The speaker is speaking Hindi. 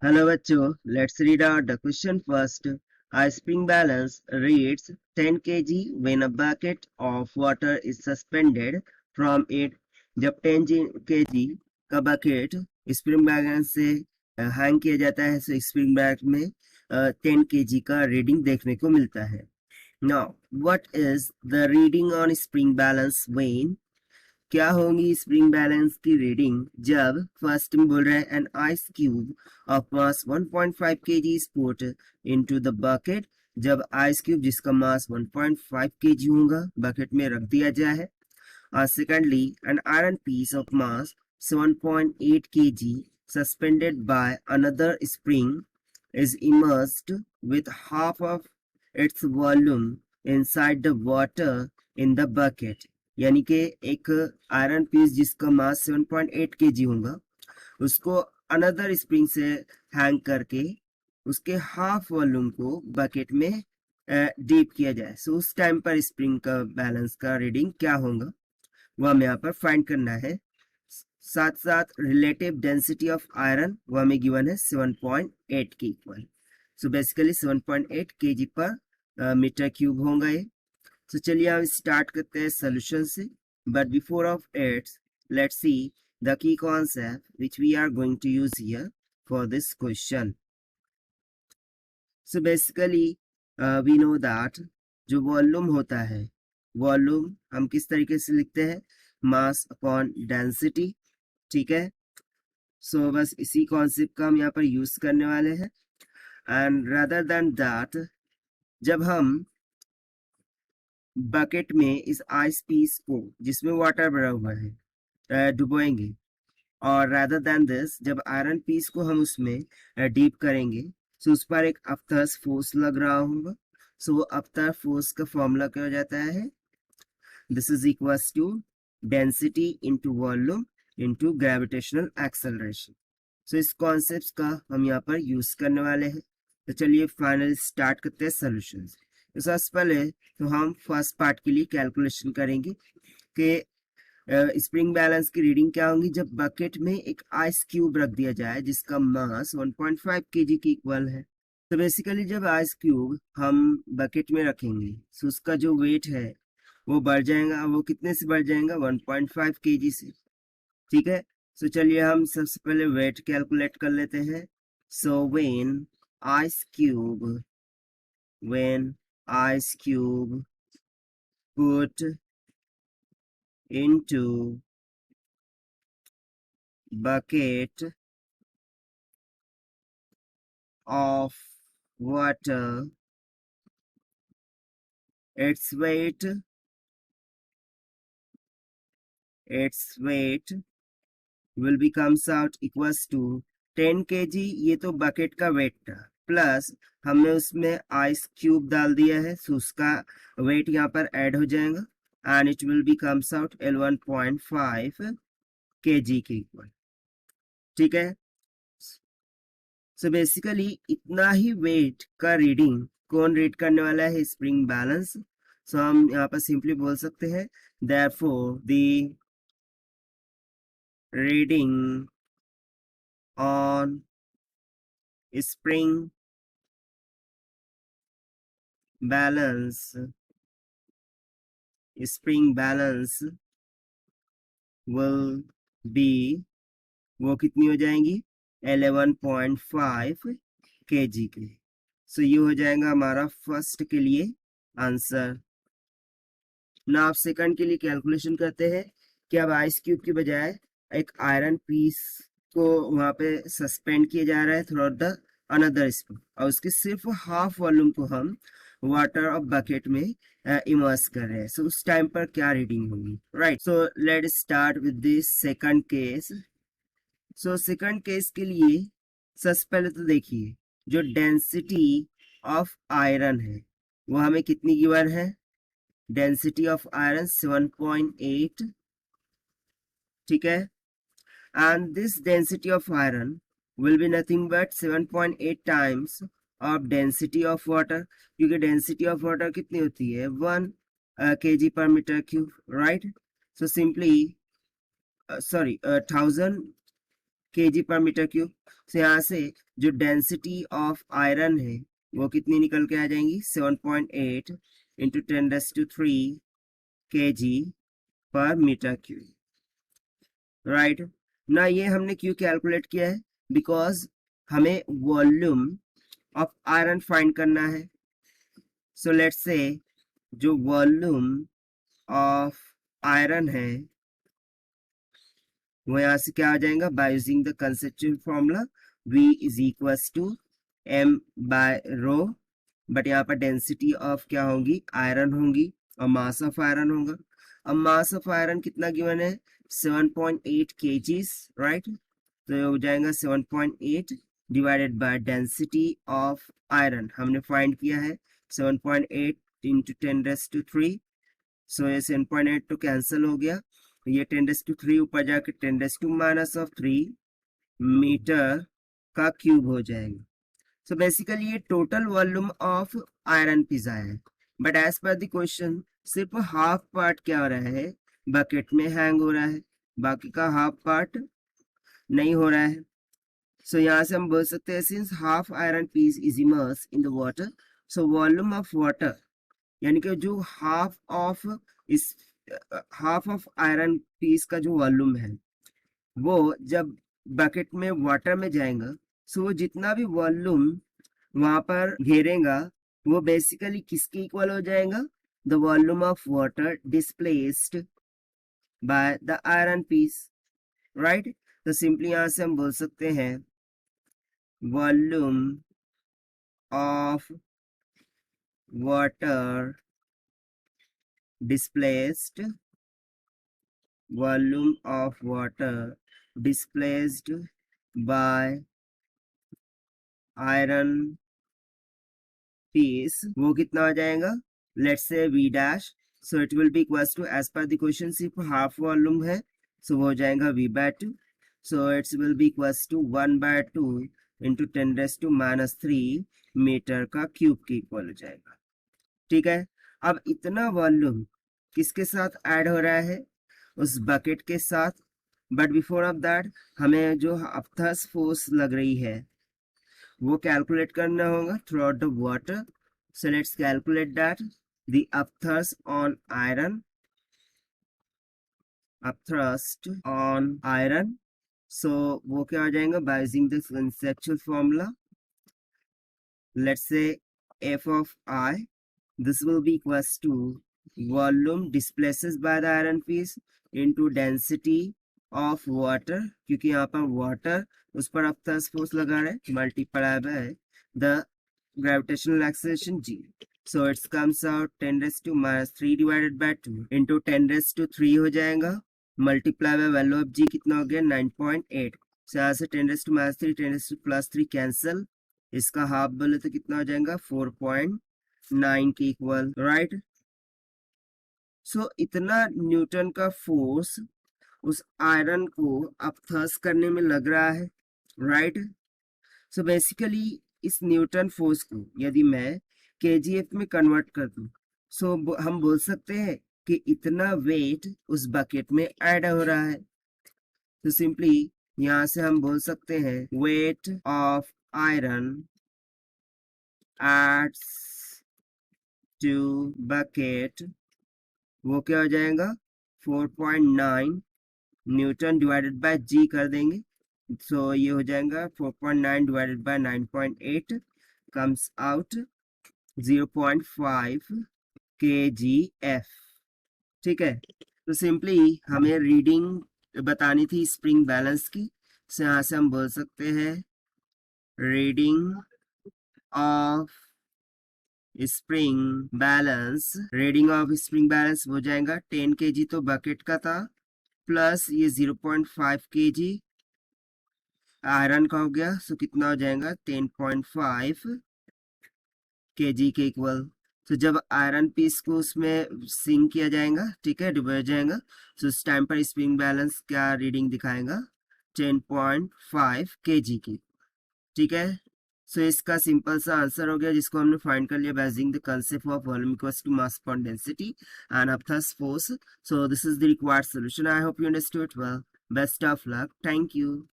Hello bachcho, let's read out the question first. A spring balance reads 10 kg when a bucket of water is suspended from it. जब 10 kg का बकेट स्प्रिंग बैलेंस से हैंग किया जाता है तो स्प्रिंग बैग में 10 kg का रीडिंग देखने को मिलता है. Now, what is the reading on spring balance when क्या होगी स्प्रिंग बैलेंस की रीडिंग जब फर्स्ट में बोल रहे हैं an ice cube of mass 1.5 kg is put into the bucket. जब आइस क्यूब जिसका मास 1.5 kg होगा बकेट में रख दिया जाए है. Secondly an iron piece of mass 7.8 kg suspended by another spring is immersed with half of its volume inside the water in the bucket. यानी कि एक आयरन पीस जिसका मास 7.8 kg होगा उसको अनदर स्प्रिंग से हैंग करके उसके हाफ वॉल्यूम को बकेट में डीप किया जाए. सो उस टाइम पर स्प्रिंग का बैलेंस का रीडिंग क्या होगा वो हमें यहाँ पर फाइंड करना है. साथ साथ रिलेटिव डेंसिटी ऑफ आयरन वो हमें गिवन है 7.8 के equal. So basically 7.8 kg per metre cube होगा ये. तो चलिए हम स्टार्ट करते हैं सोल्यूशन से. But before of it let's see the key concept which we are going to use here for this question. So basically we know that जो वॉल्यूम होता है वॉल्यूम हम किस तरीके से लिखते हैं मास अपॉन डेंसिटी. ठीक है. सो बस इसी कॉन्सेप्ट का हम यहाँ पर यूज करने वाले हैं. एंड रादर देन दैट जब हम बकेट में इस आइस पीस को जिसमें वाटर भरा हुआ है डुबोएंगे और रादर देन दिस जब आयरन पीस को हम उसमें डीप करेंगे सो उस पर एक अपतस फोर्स लग रहा होगा. सो वो अपतर फोर्स का फॉर्मूला क्या हो जाता है this is equals to density into volume into gravitational acceleration. So इस कॉन्सेप्ट का हम यहाँ पर यूज करने वाले हैं. तो चलिए फाइनल स्टार्ट करते हैं सोल्यूशन. तो सबसे पहले तो हम फर्स्ट पार्ट के लिए कैलकुलेशन करेंगे कि स्प्रिंग बैलेंस की रीडिंग क्या होगी जब बकेट में एक आइस क्यूब रख दिया जाए जिसका मास 1.5 kg की इक्वल है. तो बेसिकली जब आइस क्यूब हम बकेट में रखेंगे तो उसका जो वेट है वो बढ़ जाएगा. वो कितने से बढ़ जाएगा 1.5 kg से. ठीक है. तो चलिए हम सबसे पहले वेट कैलकुलेट कर लेते हैं. So when ice cube put into bucket of water, its weight will becomes out equals to 10 kg. ये तो बकेट का वेट था प्लस हमने उसमें आइस क्यूब डाल दिया है तो उसका वेट यहाँ पर ऐड हो जाएगा and it will becomes out L1.5 kg के इक्वल. ठीक है. सो बेसिकली इतना ही वेट का रीडिंग कौन रीड करने वाला है स्प्रिंग बैलेंस. सो हम यहाँ पर सिंपली बोल सकते हैं therefore the reading on spring balance will be वो कितनी हो जाएंगी 11.5 kg के. सो ये हो जाएगा हमारा फर्स्ट के लिए आंसर. ना आप सेकंड के लिए कैलकुलेशन करते हैं कि अब आइस क्यूब की बजाय एक आयरन पीस को वहां पे सस्पेंड किया जा रहा है थ्रू द अनदर स्प्रिंग और उसके सिर्फ हाफ वॉल्यूम को हम वाटर ऑफ बकेट में इमर्स कर रहे हैं. सो उस टाइम पर क्या रीडिंग होगी. Right. So let's start with this second case. So second case के लिए सबसे पहले तो देखिए जो डेंसिटी ऑफ आयरन है वो हमें कितनी गिवन है डेंसिटी ऑफ आयरन 7.8. ठीक है. And this density of iron will be nothing but 7.8 times of density of water क्योंकि डेंसिटी ऑफ वाटर कितनी होती है 1 kg per metre cube. Right. So simply 1000 kg per meter cube। तो यहाँ से जो डेंसिटी ऑफ आयरन है वो कितनी निकल के आ जाएंगी 7.8 into 10⁻³ kg per metre cube. Right ना, ये हमने क्यों कैलकुलेट किया है, बिकॉज हमें वॉल्यूम ऑफ आयरन फाइंड करना है। सो लेट्स से जो वॉल्यूम ऑफ आयरन है वो यहाँ से क्या आ जाएगा, by using the conceptual formula V is equals to m by rho, but यहाँ पर डेंसिटी ऑफ क्या होगी, आयरन होगी, और मास ऑफ आयरन होगा। अब मास ऑफ आयरन कितना गिवन है 7.8 kgs, राइट। तो ये हो जाएगा 7.8 divided by density of iron, हमने फाइंड किया है 7.8 इंटू 10⁻³। सो ये 7.8 तो कैंसिल हो गया, ये 10⁻³ ऊपर जाके 10⁻³ मीटर का क्यूब हो जाएगा। सो बेसिकली ये total volume of iron pizza है, but as per the question सिर्फ हाफ पार्ट क्या हो रहा है, बकेट में हैंग हो रहा है, बाकी का हाफ पार्ट नहीं हो रहा है। सो यहाँ से हम बोल सकते हैं since half iron piece is immerse in the water, so volume of water यानी कि जो हाफ ऑफ आयरन पीस का जो वॉल्यूम है वो जब बकेट में वाटर में जाएगा, सो वो जितना भी वॉल्यूम वहां पर घेरेगा वो बेसिकली किसके इक्वल हो जाएगा, the volume of water displaced by the iron piece, right. तो सिंपली यहां से हम बोल सकते हैं volume of water displaced, volume of water displaced by iron piece, वो कितना आ जाएगा, let's say V dash, so it will be equals to, as per the question सिर्फ half volume है, so वो हो जाएगा V/2, so it will be equals to 1/2 into 10⁻³ metre का क्यूब के इक्वल हो जाएगा। ठीक है, अब इतना वॉल्यूम किसके साथ ऐड हो रहा है, उस बकेट के साथ, बट बिफोर ऑफ दैट हमें जो अपथस फोर्स लग रही है वो कैलकुलेट करना होगा throughout the water. So let's calculate that, the upthrust on iron, upthrust on iron, so वो क्या हो जाएगा by using the conceptual formula, let's say F of I, this will be equals to volume displaced by the iron piece into density of water, क्योंकि यहाँ पर water उस पर अपथस फोर्स लगा रहे हैं, multiplied by the gravitational acceleration G, so it comes out 10⁻³ divided by 2 into 10⁻³ हो जाएगा, multiply by value of G कितना हो गया 9.8, so यहाँ से 10⁻³ 10⁻³ कैंसिल, इसका हाफ बोले तो कितना हो जाएगा 4.9 के इक्वल, राइट। सो इतना न्यूटन का फोर्स उस आयरन को अपथस करने में लग रहा है, राइट। सो बेसिकली इस न्यूटन फोर्स को यदि मैं kgf में कन्वर्ट कर दूं, सो हम बोल सकते हैं कि इतना वेट उस बकेट में ऐड हो रहा है। तो सिंपली यहां से हम बोल सकते हैं weight of iron adds to bucket, वो क्या हो जाएगा 4.9 न्यूटन डिवाइडेड बाय जी कर देंगे, सो ये हो जाएगा 4.9 divided by 9.8 comes out 0.5 kgf। ठीक है, तो सिंपली हमें रीडिंग बतानी थी स्प्रिंग बैलेंस की, सो यहाँ से हम बोल सकते हैं reading of spring balance, reading of spring balance हो जाएगा 10 kg तो बकेट का था, प्लस ये 0.5 kg आयरन का हो गया, सो कितना हो जाएगा 10.5 kg के इक्वल। तो जब आयरन पीस को उसमें सिंक किया जाएगा, ठीक है, डुबो जाएगा, तो उस टाइम पर स्प्रिंग बैलेंस क्या रीडिंग दिखाएगा 10.5 kg की। ठीक है, सो इसका सिंपल सा आंसर हो गया जिसको हमने फाइंड कर लिया by using the concept of volume equals to mass upon density and upthrust force. So this is the required solution. I hope you understood well. Best of luck, thank you.